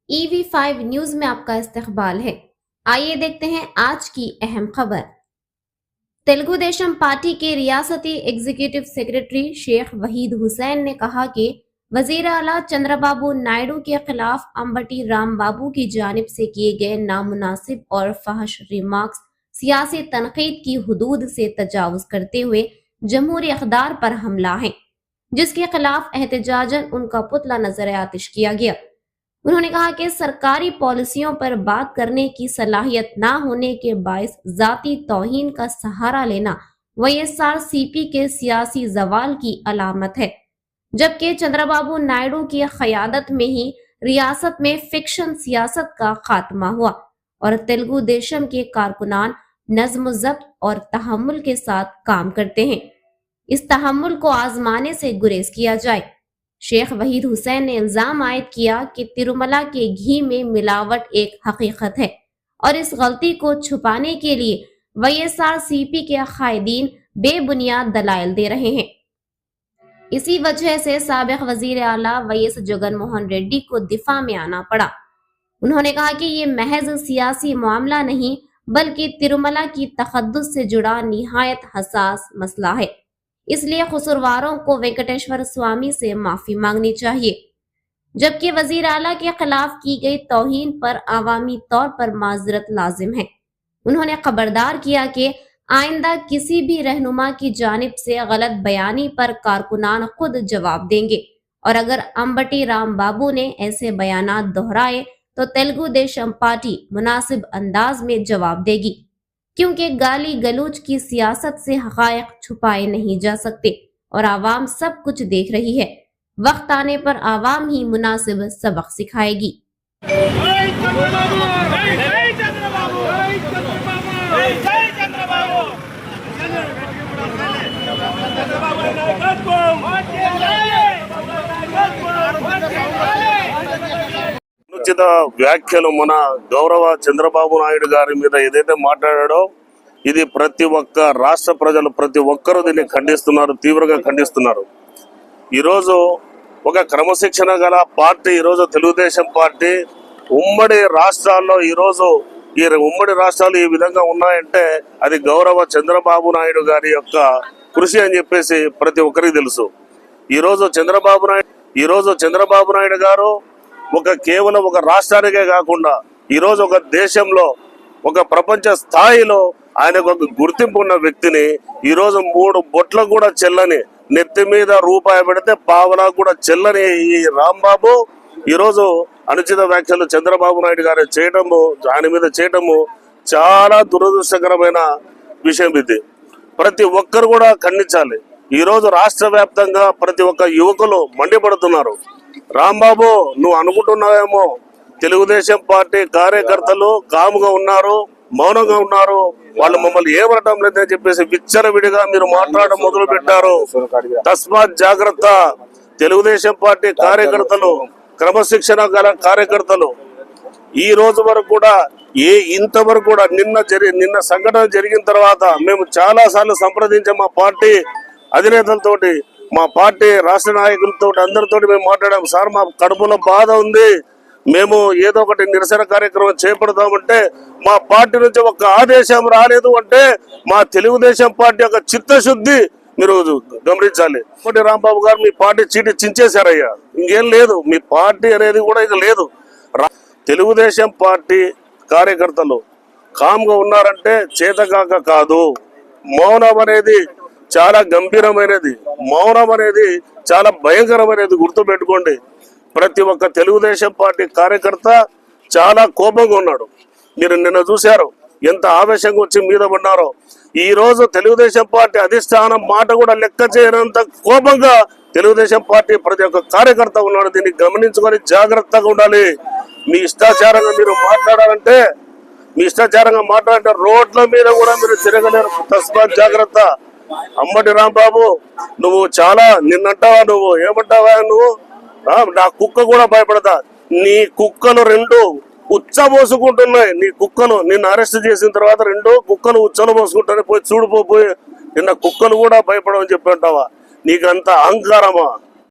EV5 news में आपका इस्तकबाल है। आइए देखते हैं आज की अहम खबर। तेलुगु देशम पार्टी के रियासती एग्जीक्यूटिव सेक्रेटरी शेख वहीद हुसैन ने कहा कि वजीर आला चंद्रबाबू नायडू के खिलाफ अंबटी रामबाबू की जानिब से किए गए नामुनासिब और फहश रिमार्क्स सियासी तनकीद की हुदूद से तजावुज करते हुए जमहूरी अखदार पर हमला है, जिसके खिलाफ एहतजाजन उनका पुतला नजर आतिश किया गया। उन्होंने कहा कि सरकारी पॉलिसियों पर बात करने की सलाहियत न होने के बायस जाती तौहीन का सहारा लेना वाईएसआरसीपी के सियासी जवाल की अलामत है, जबकि चंद्रबाबू नायडू की क़यादत में ही रियासत में फिक्शन सियासत का खात्मा हुआ और तेलुगु देशम के कारकुनान नज़्म ज़ब्त और तहम्मुल के साथ काम करते हैं। इस तहम्मुल को आजमाने से गुरेज किया जाए। शेख वहीद हुसैन ने इल्जाम आयद किया कि तिरुमला के घी में मिलावट एक हकीकत है और इस गलती को छुपाने के लिए वाईएसआरसीपी के कायदीन बेबुनियाद दलाइल दे रहे हैं। इसी वजह से साबिक वजीर आला वाईएस जगनमोहन रेड्डी को दिफा में आना पड़ा। उन्होंने कहा कि ये महज सियासी मामला नहीं बल्कि तिरुमला की तखद्दुस से जुड़ा निहायत हसास मसला है, इसलिए कसूरवारों को वेंकटेश्वर स्वामी से माफी मांगनी चाहिए, जबकि वजीर आला के खिलाफ की गई तौहीन पर आवामी तौर पर माजरत लाजिम है। उन्होंने खबरदार किया कि आइंदा किसी भी रहनुमा की जानिब से गलत बयानी पर कारकुनान खुद जवाब देंगे और अगर अंबटी रामबाबू ने ऐसे बयानात दोहराए तो तेलुगु देशम पार्टी मुनासिब अंदाज में जवाब देगी, क्योंकि गाली गलूच की सियासत से हक़ाइक़ छुपाए नहीं जा सकते और आवाम सब कुछ देख रही है। वक्त आने पर आवाम ही मुनासिब सबक सिखाएगी। అనుచిత వ్యాఖ్యలు మన గౌరవ చంద్రబాబు నాయుడు గారి మీద ఏదైతే మాట్లాడాడో ఇది ప్రతి ఒక్క రాష్ట్ర ప్రజలు ప్రతి ఒక్కరూ దీన్ని ఖండిస్తున్నారు, తీవ్రంగా ఖండిస్తున్నారు. ఈరోజు ఒక క్రమశిక్షణ గల పార్టీ, ఈరోజు తెలుగుదేశం పార్టీ ఉమ్మడి రాష్ట్రాల్లో ఈరోజు ఈ ఉమ్మడి రాష్ట్రాలు ఈ విధంగా ఉన్నాయంటే అది గౌరవ చంద్రబాబు నాయుడు గారి యొక్క కృషి అని చెప్పేసి ప్రతి ఒక్కరికి తెలుసు. ఈరోజు చంద్రబాబు నాయుడు గారు కేవలం ఒక రాష్ట్రానికే కాకుండా ఈరోజు ఒక దేశంలో ఒక ప్రపంచ స్థాయిలో ఆయనకు ఒక గుర్తింపు ఉన్న వ్యక్తిని ఈరోజు 3 బొట్ల కూడా చెల్లని, నెత్తి మీద రూపాయి పెడితే పావలా కూడా చెల్లని ఈ రాంబాబు ఈరోజు అనుచిత వ్యాఖ్యలు చంద్రబాబు నాయుడు గారు ఆయన మీద చేయటము చాలా దురదృష్టకరమైన విషయం. ఇది ప్రతి ఒక్కరు కూడా ఖండించాలి. ఈరోజు రాష్ట్ర వ్యాప్తంగా ప్రతి ఒక్క యువకులు మండిపడుతున్నారు. రాంబాబు, నువ్వు అనుకుంటున్నావేమో తెలుగుదేశం పార్టీ కార్యకర్తలు కాముగా ఉన్నారు, మౌనంగా ఉన్నారు, వాళ్ళు మమ్మల్ని ఏమనటం లేదని చెప్పేసి విచ్చలవిడిగా మీరు మాట్లాడడం మొదలు పెట్టారు. తస్మాత్ జాగ్రత్త. తెలుగుదేశం పార్టీ కార్యకర్తలు, క్రమశిక్షణ గల కార్యకర్తలు ఈ రోజు వరకు కూడా ఇంతవరకు కూడా నిన్న సంఘటన జరిగిన తర్వాత మేము చాలా సార్లు సంప్రదించాం. మా పార్టీ అధినేతలతోటి, మా పార్టీ రాష్ట్ర నాయకులతో అందరితో మేము మాట్లాడాం. సార్, మా కడుపులో బాధ ఉంది, మేము ఏదో ఒకటి నిరసన కార్యక్రమం చేపడతామంటే మా పార్టీ నుంచి ఒక ఆదేశం రాలేదు అంటే మా తెలుగుదేశం పార్టీ యొక్క చిత్తశుద్ధి మీరు గమనించాలి. రాంబాబు గారు మీ పార్టీ చీటి చించేశారయ్యా, ఇంకేం లేదు, మీ పార్టీ అనేది కూడా ఇక లేదు. తెలుగుదేశం పార్టీ కార్యకర్తలు కామ్గా ఉన్నారంటే చేతకాక కాదు. మౌనం అనేది చాలా గంభీరమైనది, మౌనం అనేది చాలా భయంకరమైనది. గుర్తుపెట్టుకోండి. ప్రతి ఒక్క తెలుగుదేశం పార్టీ కార్యకర్త చాలా కోపంగా ఉన్నాడు. మీరు నిన్న చూశారు ఎంత ఆవేశంగా వచ్చి మీద పడ్డారో. ఈ రోజు తెలుగుదేశం పార్టీ అధిష్టానం మాట కూడా లెక్క చేయనంత కోపంగా తెలుగుదేశం పార్టీ ప్రతి ఒక్క కార్యకర్త ఉన్నాడు. దీన్ని గమనించుకొని జాగ్రత్తగా ఉండాలి. మీ ఇష్టాచారంగా మీరు మాట్లాడాలంటే రోడ్ల మీద కూడా మీరు తిరగలేరు. తస్మాత్ జాగ్రత్త. అంబటి రాంబాబు, నువ్వు చాలా నిన్నంటావా, నువ్వు ఏమంటావా, నువ్వు నా కుక్క కూడా భయపడతా. నీ కుక్కలు 2 ఉచ్చబోసుకుంటున్నాయి. నీ కుక్కలు నిన్ను అరెస్ట్ చేసిన తర్వాత 2 కుక్కలు ఉచ్చలు పోసుకుంటానే పోయి చూడిపోయి నిన్న కుక్కలు కూడా భయపడమని చెప్పి అంటావా? నీకంత అహంకారమా?